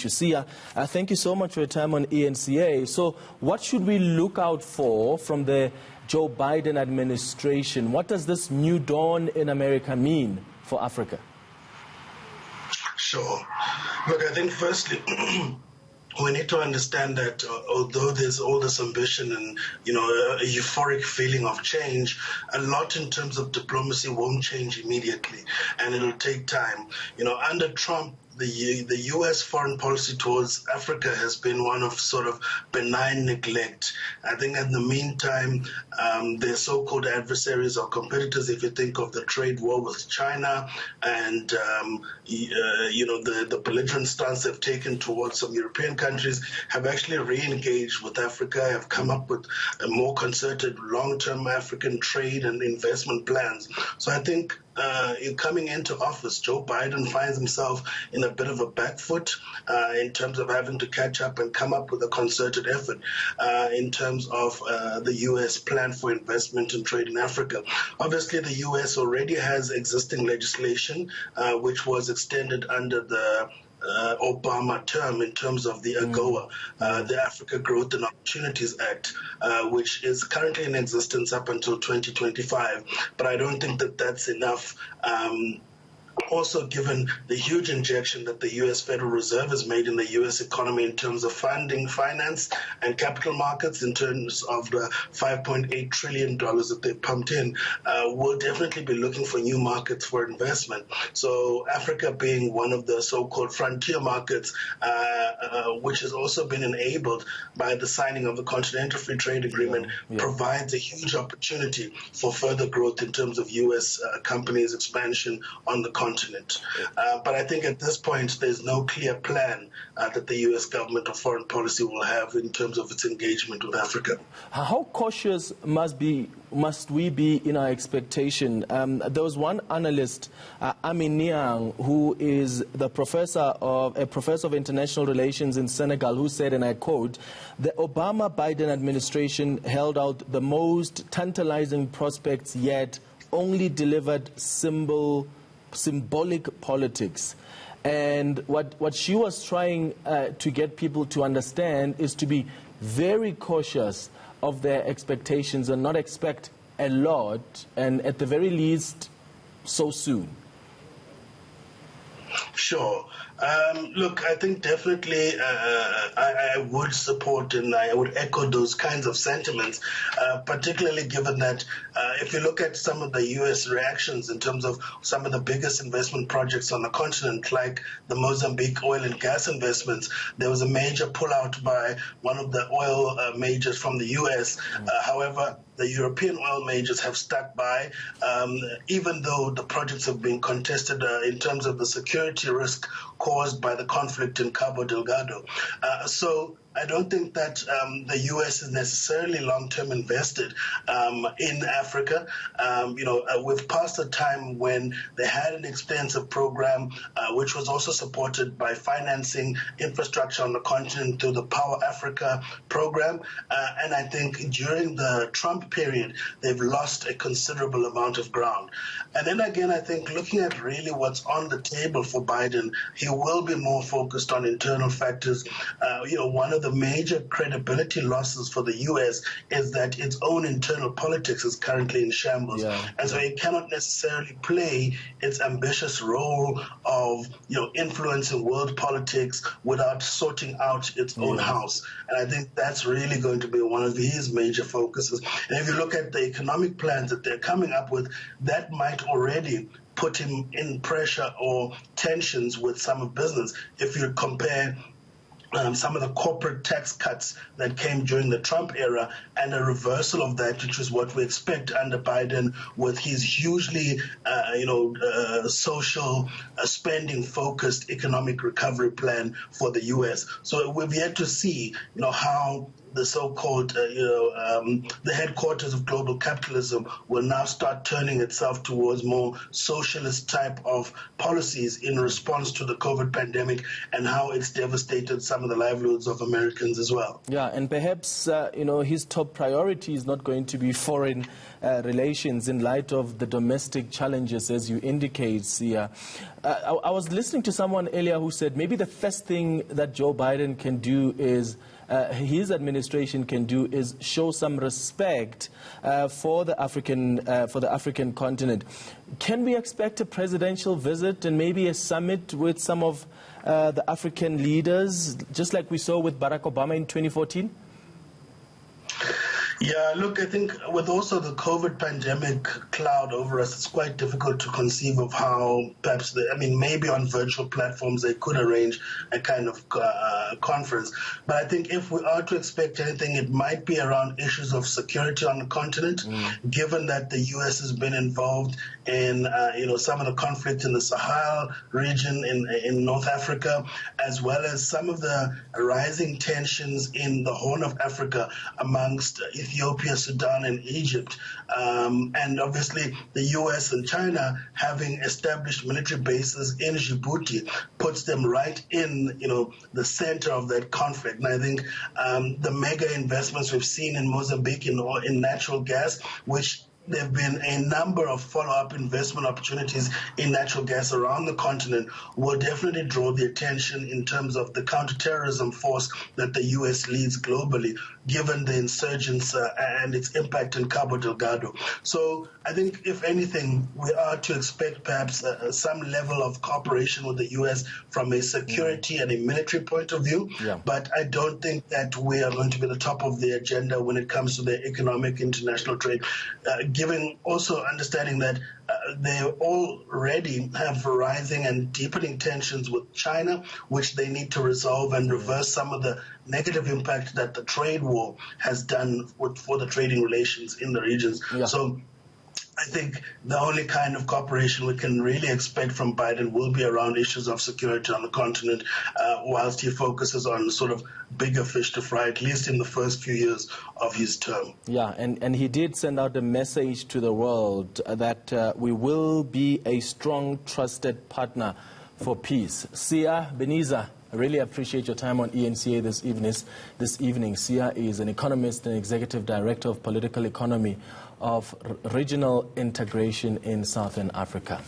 Sia, thank you so much for your time on ENCA. So what should we look out for from the Joe Biden administration? What does this new dawn in America mean for Africa? Sure. Look, I think firstly, we need to understand that although there's all this ambition and, a euphoric feeling of change, a lot in terms of diplomacy won't change immediately, and it'll take time. Under Trump, the U.S. foreign policy towards Africa has been one of sort of benign neglect. I think in the meantime, their so-called adversaries or competitors, if you think of the trade war with China and, the belligerent stance they've taken towards some European countries, have actually re-engaged with Africa, have come up with a more concerted long-term African trade and investment plans. So I think in coming into office, Joe Biden finds himself in a bit of a back foot in terms of having to catch up and come up with a concerted effort in terms of the U.S. plan for investment and trade in Africa. Obviously, the U.S. already has existing legislation which was extended under the Obama term in terms of the AGOA, the Africa Growth and Opportunities Act, which is currently in existence up until 2025. But I don't think that that's enough. Also, given the huge injection that the U.S. Federal Reserve has made in the U.S. economy in terms of funding, finance, and capital markets, in terms of the $5.8 trillion that they pumped in, we'll definitely be looking for new markets for investment. So Africa being one of the so-called frontier markets, which has also been enabled by the signing of the Continental Free Trade Agreement, provides a huge opportunity for further growth in terms of U.S. companies' expansion on the continent. But I think at this point, there's no clear plan that the U.S. government or foreign policy will have in terms of its engagement with Africa. How cautious must we be in our expectation? There was one analyst, Amin Niang, who is a professor of international relations in Senegal, who said, and I quote, "The Obama-Biden administration held out the most tantalizing prospects yet only delivered symbolic politics." And what she was trying to get people to understand is to be very cautious of their expectations and not expect a lot, and at the very least, so soon. Sure. Look, I think definitely I would support and I would echo those kinds of sentiments, particularly given that if you look at some of the U.S. reactions in terms of some of the biggest investment projects on the continent, like the Mozambique oil and gas investments, there was a major pullout by one of the oil majors from the U.S. However, the European oil majors have stuck by, even though the projects have been contested in terms of the security risk caused by the conflict in Cabo Delgado. So I don't think that the U.S. is necessarily long-term invested in Africa. We've passed a time when they had an extensive program which was also supported by financing infrastructure on the continent through the Power Africa program. And I think during the Trump period, they've lost a considerable amount of ground. And then again, I think looking at really what's on the table for Biden, he will be more focused on internal factors. One of the major credibility losses for the U.S. is that its own internal politics is currently in shambles. And so it cannot necessarily play its ambitious role of, influencing world politics without sorting out its own house. And I think that's really going to be one of his major focuses. And if you look at the economic plans that they're coming up with, that might already put him in pressure or tensions with some of business. If you compare some of the corporate tax cuts that came during the Trump era and a reversal of that, which is what we expect under Biden with his hugely, social spending-focused economic recovery plan for the U.S. So we've yet to see, how the so-called, the headquarters of global capitalism will now start turning itself towards more socialist type of policies in response to the COVID pandemic and how it's devastated some of the livelihoods of Americans as well. Yeah, and perhaps, his top priority is not going to be foreign relations in light of the domestic challenges, as you indicate, Sia. I was listening to someone earlier who said maybe the first thing that Joe Biden can do is, his administration can do, is show some respect for the African continent. Can we expect a presidential visit and maybe a summit with some of the African leaders, just like we saw with Barack Obama in 2014? Yeah, look, I think with also the COVID pandemic cloud over us, it's quite difficult to conceive of how perhaps, maybe on virtual platforms they could arrange a kind of conference. But I think if we are to expect anything, it might be around issues of security on the continent, given that the U.S. has been involved in, some of the conflict in the Sahel region in North Africa, as well as some of the rising tensions in the Horn of Africa amongst Ethiopia, Sudan, and Egypt. And obviously the U.S. and China having established military bases in Djibouti puts them right in, the center of that conflict. And I think the mega investments we've seen in Mozambique in natural gas, which there have been a number of follow-up investment opportunities in natural gas around the continent, will definitely draw the attention in terms of the counterterrorism force that the U.S. leads globally, given the insurgence and its impact in Cabo Delgado. So I think, if anything, we are to expect perhaps some level of cooperation with the U.S. from a security and a military point of view, but I don't think that we are going to be the top of the agenda when it comes to the economic international trade, given also understanding that they already have rising and deepening tensions with China, which they need to resolve and reverse some of the negative impact that the trade war has done for the trading relations in the regions. So I think the only kind of cooperation we can really expect from Biden will be around issues of security on the continent, whilst he focuses on sort of bigger fish to fry, at least in the first few years of his term. Yeah, and he did send out a message to the world that we will be a strong, trusted partner for peace. Sia Beniza, I really appreciate your time on ENCA this evening. Sia is an economist and executive director of political economy of regional integration in Southern Africa.